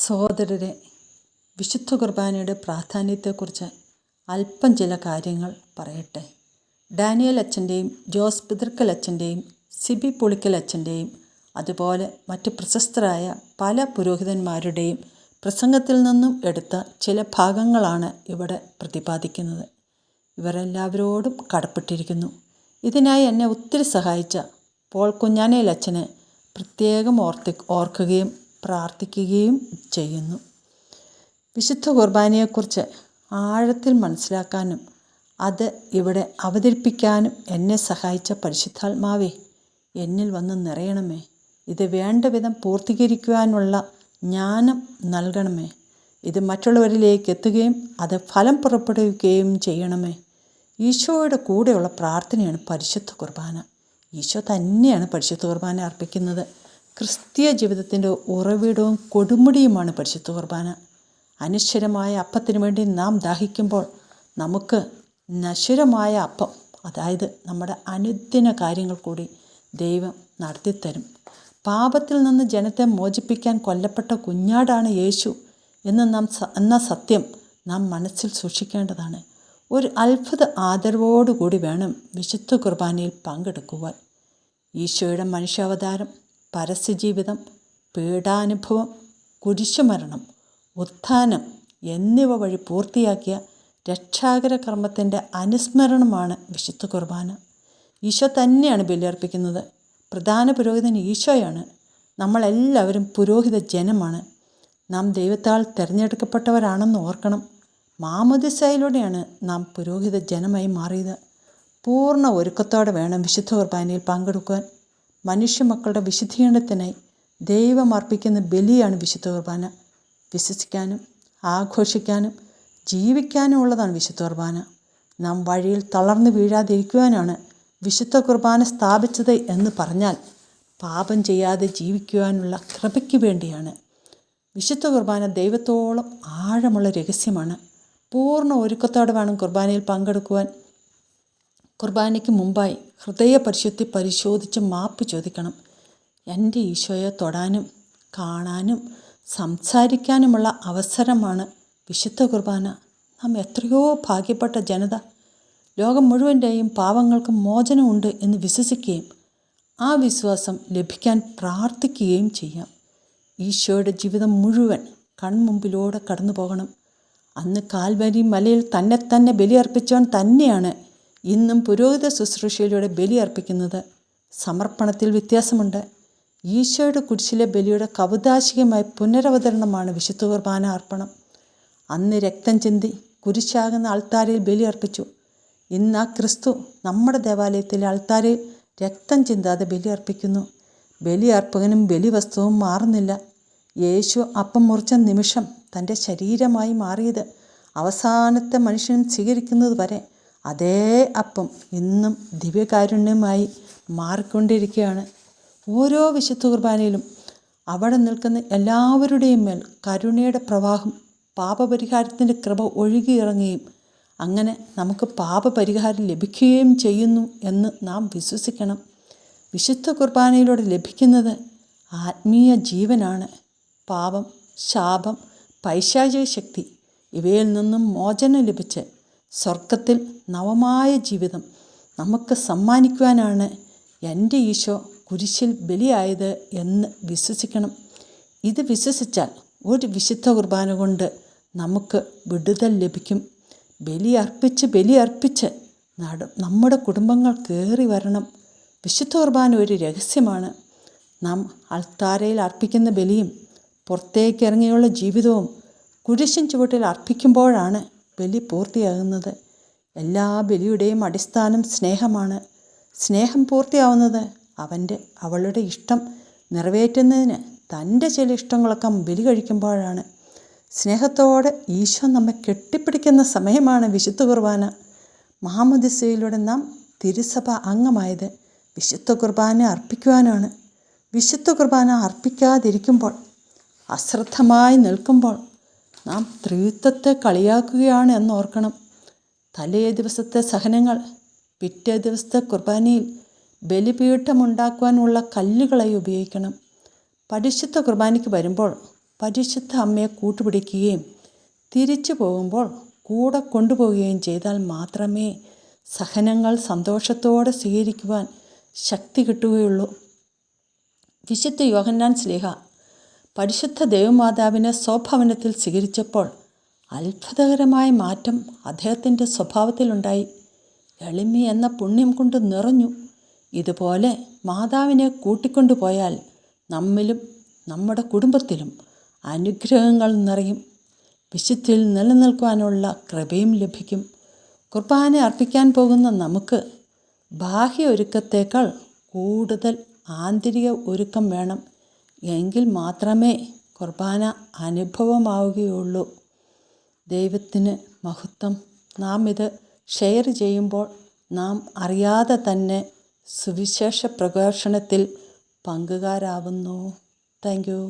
സഹോദരരെ, വിശുദ്ധ കുർബാനയുടെ പ്രാധാന്യത്തെക്കുറിച്ച് അല്പം ചില കാര്യങ്ങൾ പറയട്ടെ. ഡാനിയൽ അച്ഛൻ്റെയും ജോസ് പിതൃക്കൽ അച്ഛൻ്റെയും സിബി പുളിക്കൽ അച്ഛൻ്റെയും അതുപോലെ മറ്റ് പ്രശസ്തരായ പല പുരോഹിതന്മാരുടെയും പ്രസംഗത്തിൽ നിന്നും എടുത്ത ചില ഭാഗങ്ങളാണ് ഇവിടെ പ്രതിപാദിക്കുന്നത്. ഇവരെല്ലാവരോടും കടപ്പെട്ടിരിക്കുന്നു. ഇതിനായി എന്നെ ഒത്തിരി സഹായിച്ച പോൾ കുഞ്ഞാനേൽ അച്ഛന് പ്രത്യേകം ഓർക്കുകയും പ്രാർത്ഥിക്കുകയും ചെയ്യുന്നു. വിശുദ്ധ കുർബാനയെക്കുറിച്ച് ആഴത്തിൽ മനസ്സിലാക്കാനും അത് ഇവിടെ അവതരിപ്പിക്കാനും എന്നെ സഹായിച്ച പരിശുദ്ധാത്മാവേ, എന്നിൽ വന്ന് നിറയണമേ. ഇത് വേണ്ട വിധം പൂർത്തീകരിക്കുവാനുള്ള ജ്ഞാനം നൽകണമേ. ഇത് മറ്റുള്ളവരിലേക്ക് എത്തുകയും അത് ഫലം പുറപ്പെടുവിക്കുകയും ചെയ്യണമേ. ഈശോയുടെ കൂടെയുള്ള പ്രാർത്ഥനയാണ് പരിശുദ്ധ കുർബാന. ഈശോ തന്നെയാണ് പരിശുദ്ധ കുർബാന അർപ്പിക്കുന്നത്. ക്രിസ്തീയ ജീവിതത്തിൻ്റെ ഉറവിടവും കൊടുമുടിയുമാണ് പരിശുദ്ധ കുർബാന. അനശ്വരമായ അപ്പത്തിനു വേണ്ടി നാം ദാഹിക്കുമ്പോൾ നമുക്ക് നശ്വരമായ അപ്പം, അതായത് നമ്മുടെ അനുദിന കാര്യങ്ങൾ കൂടി ദൈവം നടത്തിത്തരും. പാപത്തിൽ നിന്ന് ജനത്തെ മോചിപ്പിക്കാൻ കൊല്ലപ്പെട്ട കുഞ്ഞാടാണ് യേശു എന്ന സത്യം നാം മനസ്സിൽ സൂക്ഷിക്കേണ്ടതാണ്. ഒരു അത്ഭുത ആദരവോടുകൂടി വേണം വിശുദ്ധ കുർബാനയിൽ പങ്കെടുക്കുവാൻ. ഈശോയുടെ മനുഷ്യാവതാരം, പരസ്യജീവിതം, പീഡാനുഭവം, കുരിശുമരണം, ഉത്ഥാനം എന്നിവ വഴി പൂർത്തിയാക്കിയ രക്ഷാകര കർമ്മത്തിൻ്റെ അനുസ്മരണമാണ് വിശുദ്ധ കുർബാന. ഈശോ തന്നെയാണ് ബലിയർപ്പിക്കുന്നത്. പ്രധാന പുരോഹിതൻ ഈശോയാണ്. നമ്മളെല്ലാവരും പുരോഹിത ജനമാണ്. നാം ദൈവത്താൽ തിരഞ്ഞെടുക്കപ്പെട്ടവരാണെന്ന് ഓർക്കണം. മാമോദിസയിലൂടെയാണ് നാം പുരോഹിത ജനമായി മാറിയത്. പൂർണ്ണ ഒരുക്കത്തോടെ വേണം വിശുദ്ധ കുർബാനയിൽ പങ്കെടുക്കുവാൻ. മനുഷ്യമക്കളുടെ വിശുദ്ധീകരണത്തിനായി ദൈവം അർപ്പിക്കുന്ന ബലിയാണ് വിശുദ്ധ കുർബാന. വിശ്വസിക്കാനും ആഘോഷിക്കാനും ജീവിക്കാനും ഉള്ളതാണ് വിശുദ്ധ കുർബാന. നാം വഴിയിൽ തളർന്നു വീഴാതിരിക്കുവാനാണ് വിശുദ്ധ കുർബാന സ്ഥാപിച്ചത് എന്ന് പറഞ്ഞാൽ പാപം ചെയ്യാതെ ജീവിക്കുവാനുള്ള കൃപയ്ക്ക് വേണ്ടിയാണ്. വിശുദ്ധ കുർബാന ദൈവത്തോളം ആഴമുള്ള രഹസ്യമാണ്. പൂർണ്ണ ഒരുക്കത്തോടെ വേണം കുർബാനയിൽ പങ്കെടുക്കുവാൻ. കുർബാനയ്ക്ക് മുമ്പായി ഹൃദയ പരിശുദ്ധി പരിശോധിച്ച് മാപ്പ് ചോദിക്കണം. എൻ്റെ ഈശോയെ തൊടാനും കാണാനും സംസാരിക്കാനുമുള്ള അവസരമാണ് വിശുദ്ധ കുർബാന. നാം എത്രയോ ഭാഗ്യപ്പെട്ട ജനത. ലോകം മുഴുവൻ്റെയും പാവങ്ങൾക്ക് മോചനമുണ്ട് എന്ന് വിശ്വസിക്കുകയും ആ വിശ്വാസം ലഭിക്കാൻ പ്രാർത്ഥിക്കുകയും ചെയ്യാം. ഈശോയുടെ ജീവിതം മുഴുവൻ കൺമുമ്പിലൂടെ കടന്നു പോകണം. അന്ന് കാൽവരി മലയിൽ തന്നെ ബലിയർപ്പിച്ചവൻ തന്നെയാണ് ഇന്നും പുരോഹിത ശുശ്രൂഷയിലൂടെ ബലിയർപ്പിക്കുന്നത്. സമർപ്പണത്തിൽ വ്യത്യാസമുണ്ട്. ഈശോയുടെ കുരിശിലെ ബലിയുടെ കൗതാശികമായ പുനരവതരണമാണ് വിശുദ്ധ കുർബാന അർപ്പണം. അന്ന് രക്തം ചിന്തി കുരിശാകുന്ന അൾത്താരയിൽ ബലിയർപ്പിച്ചു. ഇന്ന് ആ ക്രിസ്തു നമ്മുടെ ദേവാലയത്തിലെ അൾത്താരയിൽ രക്തം ചിന്താതെ ബലിയർപ്പിക്കുന്നു. ബലിയർപ്പകനും ബലിവസ്തുവും മാറുന്നില്ല. യേശു അപ്പം മുറിച്ച നിമിഷം തൻ്റെ ശരീരമായി മാറിയത് അവസാനത്തെ മനുഷ്യൻ സ്വീകരിക്കുന്നത് വരെ അതേ അപ്പം ഇന്നും ദിവ്യകാരുണ്യമായി മാറിക്കൊണ്ടിരിക്കുകയാണ്. ഓരോ വിശുദ്ധ കുർബാനയിലും അവിടെ നിൽക്കുന്ന എല്ലാവരുടെയും മേൽ കരുണയുടെ പ്രവാഹം, പാപപരിഹാരത്തിൻ്റെ കൃപ ഒഴുകിയിറങ്ങുകയും അങ്ങനെ നമുക്ക് പാപപരിഹാരം ലഭിക്കുകയും ചെയ്യുന്നു എന്ന് നാം വിശ്വസിക്കണം. വിശുദ്ധ കുർബാനയിലൂടെ ലഭിക്കുന്നത് ആത്മീയ ജീവനാണ്. പാപം, ശാപം, പൈശാചിക ശക്തി ഇവയിൽ നിന്നും മോചനം ലഭിച്ച് സ്വർഗത്തിൽ നവമായ ജീവിതം നമുക്ക് സമ്മാനിക്കുവാനാണ് എൻ്റെ ഈശോ കുരിശിൽ ബലിയായത് എന്ന് വിശ്വസിക്കണം. ഇത് വിശ്വസിച്ചാൽ ഒരു വിശുദ്ധ കുർബാന കൊണ്ട് നമുക്ക് വിടുതൽ ലഭിക്കും. ബലിയർപ്പിച്ച് നമ്മുടെ കുടുംബങ്ങൾ കയറി വരണം. വിശുദ്ധ കുർബാന ഒരു രഹസ്യമാണ്. നാം അൾത്താരയിൽ അർപ്പിക്കുന്ന ബലിയും പുറത്തേക്കിറങ്ങിയുള്ള ജീവിതവും കുരിശിൻ ചുവട്ടിൽ അർപ്പിക്കുമ്പോഴാണ് ബലി പൂർത്തിയാകുന്നത്. എല്ലാ ബലിയുടെയും അടിസ്ഥാനം സ്നേഹമാണ്. സ്നേഹം പൂർത്തിയാവുന്നത് അവളുടെ ഇഷ്ടം നിറവേറ്റുന്നതിന് തൻ്റെ ചില ഇഷ്ടങ്ങളൊക്കെ ബലി കഴിക്കുമ്പോഴാണ്. സ്നേഹത്തോടെ ഈശോ നമ്മെ കെട്ടിപ്പിടിക്കുന്ന സമയമാണ് വിശുദ്ധ കുർബാന. മാമോദിസയിലൂടെ നാം തിരുസഭ അംഗമായത് വിശുദ്ധ കുർബാന അർപ്പിക്കുവാനാണ്. വിശുദ്ധ കുർബാന അർപ്പിക്കാതിരിക്കുമ്പോൾ, അശ്രദ്ധമായി നിൽക്കുമ്പോൾ നാം ത്രിത്വത്തെ കളിയാക്കുകയാണ് എന്നോർക്കണം. തലേ ദിവസത്തെ സഹനങ്ങൾ പിറ്റേ ദിവസത്തെ കുർബാനയിൽ ബലിപീഠമുണ്ടാക്കുവാനുള്ള കല്ലുകളായി ഉപയോഗിക്കണം. പരിശുദ്ധ കുർബാനയ്ക്ക് വരുമ്പോൾ പരിശുദ്ധ അമ്മയെ കൂട്ടുപിടിക്കുകയും തിരിച്ചു പോകുമ്പോൾ കൂടെ കൊണ്ടുപോവുകയും ചെയ്താൽ മാത്രമേ സഹനങ്ങൾ സന്തോഷത്തോടെ സ്വീകരിക്കുവാൻ ശക്തി കിട്ടുകയുള്ളൂ. വിശുദ്ധ യോഹന്നാൻ ശ്ലീഹ പരിശുദ്ധ ദൈവമാതാവിനെ സ്വഭവനത്തിൽ സ്വീകരിച്ചപ്പോൾ അത്ഭുതകരമായ മാറ്റം അദ്ദേഹത്തിൻ്റെ സ്വഭാവത്തിലുണ്ടായി. എളിമ എന്ന പുണ്യം കൊണ്ട് നിറഞ്ഞു. ഇതുപോലെ മാതാവിനെ കൂട്ടിക്കൊണ്ടുപോയാൽ നമ്മിലും നമ്മുടെ കുടുംബത്തിലും അനുഗ്രഹങ്ങൾ നിറയും. വിശുദ്ധിയിൽ നിലനിൽക്കുവാനുള്ള കൃപയും ലഭിക്കും. കുർബാന അർപ്പിക്കാൻ പോകുന്ന നമുക്ക് ബാഹ്യ ഒരുക്കത്തേക്കാൾ കൂടുതൽ ആന്തരിക ഒരുക്കം വേണം. എങ്കിൽ മാത്രമേ കുർബാന അനുഭവമാവുകയുള്ളൂ. ദൈവത്തിന് മഹത്വം. നാം ഇത് ഷെയർ ചെയ്യുമ്പോൾ നാം അറിയാതെ തന്നെ സുവിശേഷ പ്രഘോഷണത്തിൽ പങ്കുകാരാവുന്നു. Thank you.